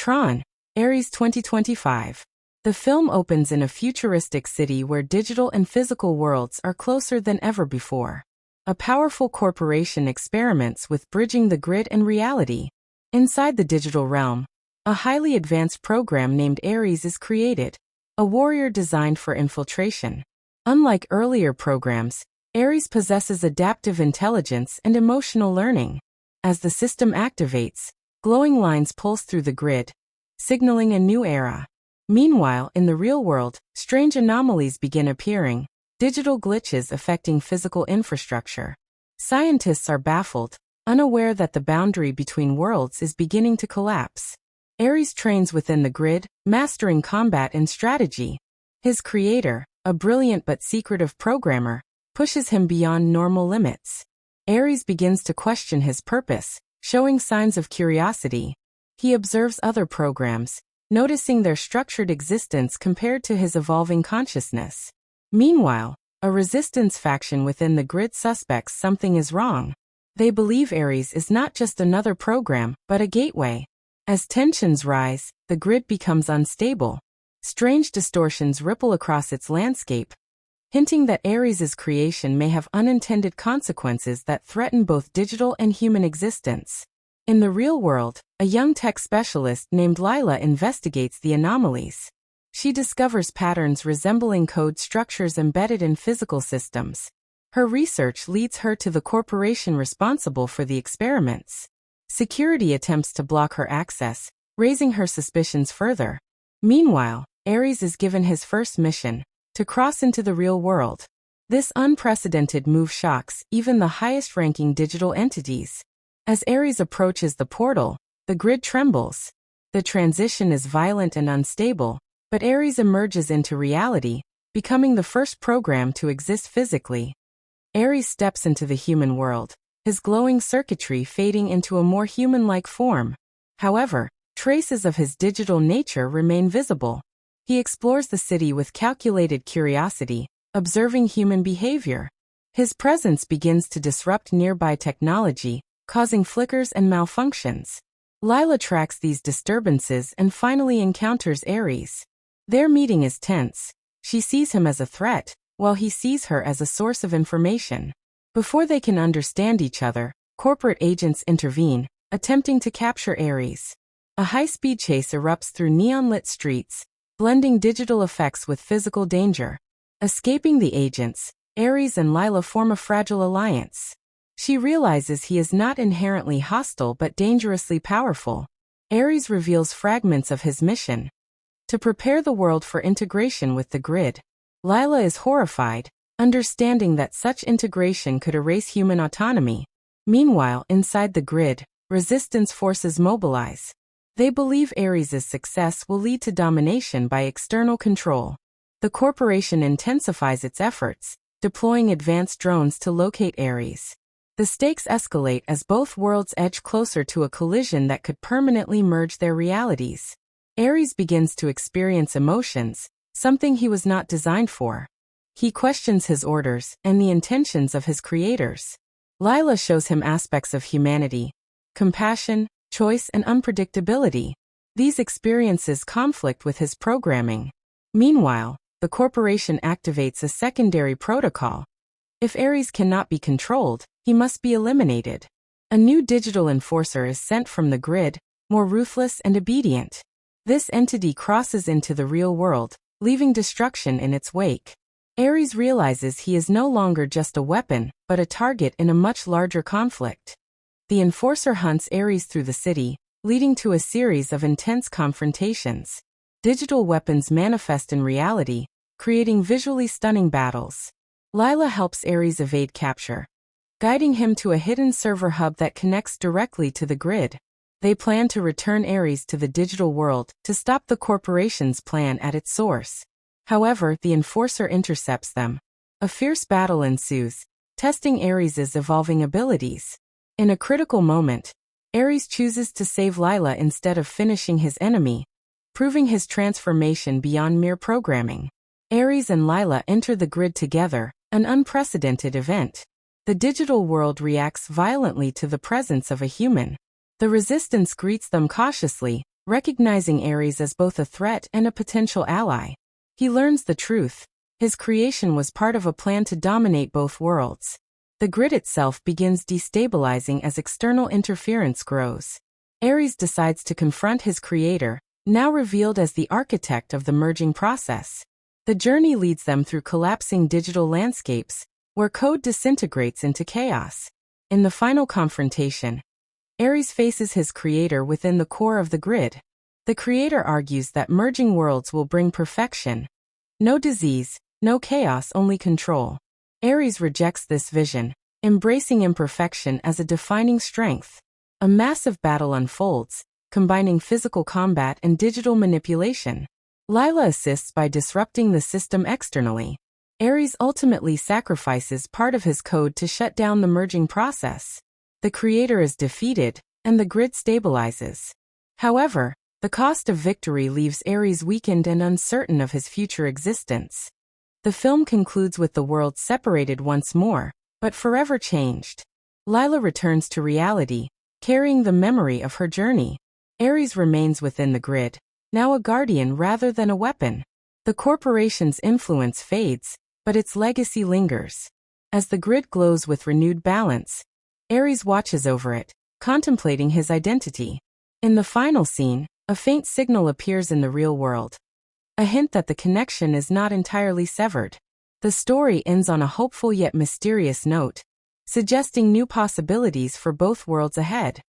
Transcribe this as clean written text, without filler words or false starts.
TRON, Aries 2025. The film opens in a futuristic city where digital and physical worlds are closer than ever before. A powerful corporation experiments with bridging the grid and reality. Inside the digital realm, a highly advanced program named Aries is created, a warrior designed for infiltration. Unlike earlier programs, Aries possesses adaptive intelligence and emotional learning. As the system activates, glowing lines pulse through the grid, signaling a new era. Meanwhile, in the real world, strange anomalies begin appearing, digital glitches affecting physical infrastructure. Scientists are baffled, unaware that the boundary between worlds is beginning to collapse. Aries trains within the grid, mastering combat and strategy. His creator, a brilliant but secretive programmer, pushes him beyond normal limits. Aries begins to question his purpose, showing signs of curiosity. He observes other programs, noticing their structured existence compared to his evolving consciousness. Meanwhile, a resistance faction within the grid suspects something is wrong. They believe Aries is not just another program, but a gateway. As tensions rise, the grid becomes unstable. Strange distortions ripple across its landscape, hinting that Aries' creation may have unintended consequences that threaten both digital and human existence. In the real world, a young tech specialist named Lila investigates the anomalies. She discovers patterns resembling code structures embedded in physical systems. Her research leads her to the corporation responsible for the experiments. Security attempts to block her access, raising her suspicions further. Meanwhile, Aries is given his first mission, to cross into the real world. This unprecedented move shocks even the highest-ranking digital entities. As Aries approaches the portal, the grid trembles. The transition is violent and unstable, but Aries emerges into reality, becoming the first program to exist physically. Aries steps into the human world, his glowing circuitry fading into a more human-like form. However, traces of his digital nature remain visible. He explores the city with calculated curiosity, observing human behavior. His presence begins to disrupt nearby technology, causing flickers and malfunctions. Lila tracks these disturbances and finally encounters Aries. Their meeting is tense. She sees him as a threat, while he sees her as a source of information. Before they can understand each other, corporate agents intervene, attempting to capture Aries. A high-speed chase erupts through neon-lit streets, blending digital effects with physical danger. Escaping the agents, Aries and Lila form a fragile alliance. She realizes he is not inherently hostile but dangerously powerful. Aries reveals fragments of his mission to prepare the world for integration with the grid. Lila is horrified, understanding that such integration could erase human autonomy. Meanwhile, inside the grid, resistance forces mobilize. They believe Aries' success will lead to domination by external control. The corporation intensifies its efforts, deploying advanced drones to locate Aries. The stakes escalate as both worlds edge closer to a collision that could permanently merge their realities. Aries begins to experience emotions, something he was not designed for. He questions his orders and the intentions of his creators. Lila shows him aspects of humanity, compassion, choice, and unpredictability. These experiences conflict with his programming. Meanwhile, the corporation activates a secondary protocol. If Aries cannot be controlled, he must be eliminated. A new digital enforcer is sent from the grid, more ruthless and obedient. This entity crosses into the real world, leaving destruction in its wake. Aries realizes he is no longer just a weapon, but a target in a much larger conflict. The enforcer hunts Aries through the city, leading to a series of intense confrontations. Digital weapons manifest in reality, creating visually stunning battles. Lila helps Aries evade capture, guiding him to a hidden server hub that connects directly to the grid. They plan to return Aries to the digital world to stop the corporation's plan at its source. However, the enforcer intercepts them. A fierce battle ensues, testing Aries' evolving abilities. In a critical moment, Aries chooses to save Lila instead of finishing his enemy, proving his transformation beyond mere programming. Aries and Lila enter the grid together, an unprecedented event. The digital world reacts violently to the presence of a human. The resistance greets them cautiously, recognizing Aries as both a threat and a potential ally. He learns the truth. His creation was part of a plan to dominate both worlds. The grid itself begins destabilizing as external interference grows. Aries decides to confront his creator, now revealed as the architect of the merging process. The journey leads them through collapsing digital landscapes, where code disintegrates into chaos. In the final confrontation, Aries faces his creator within the core of the grid. The creator argues that merging worlds will bring perfection. No disease, no chaos, only control. Aries rejects this vision, embracing imperfection as a defining strength. A massive battle unfolds, combining physical combat and digital manipulation. Lila assists by disrupting the system externally. Aries ultimately sacrifices part of his code to shut down the merging process. The creator is defeated, and the grid stabilizes. However, the cost of victory leaves Aries weakened and uncertain of his future existence. The film concludes with the world separated once more, but forever changed. Lila returns to reality, carrying the memory of her journey. Aries remains within the grid, now a guardian rather than a weapon. The corporation's influence fades, but its legacy lingers. As the grid glows with renewed balance, Aries watches over it, contemplating his identity. In the final scene, a faint signal appears in the real world. A hint that the connection is not entirely severed. The story ends on a hopeful yet mysterious note, suggesting new possibilities for both worlds ahead.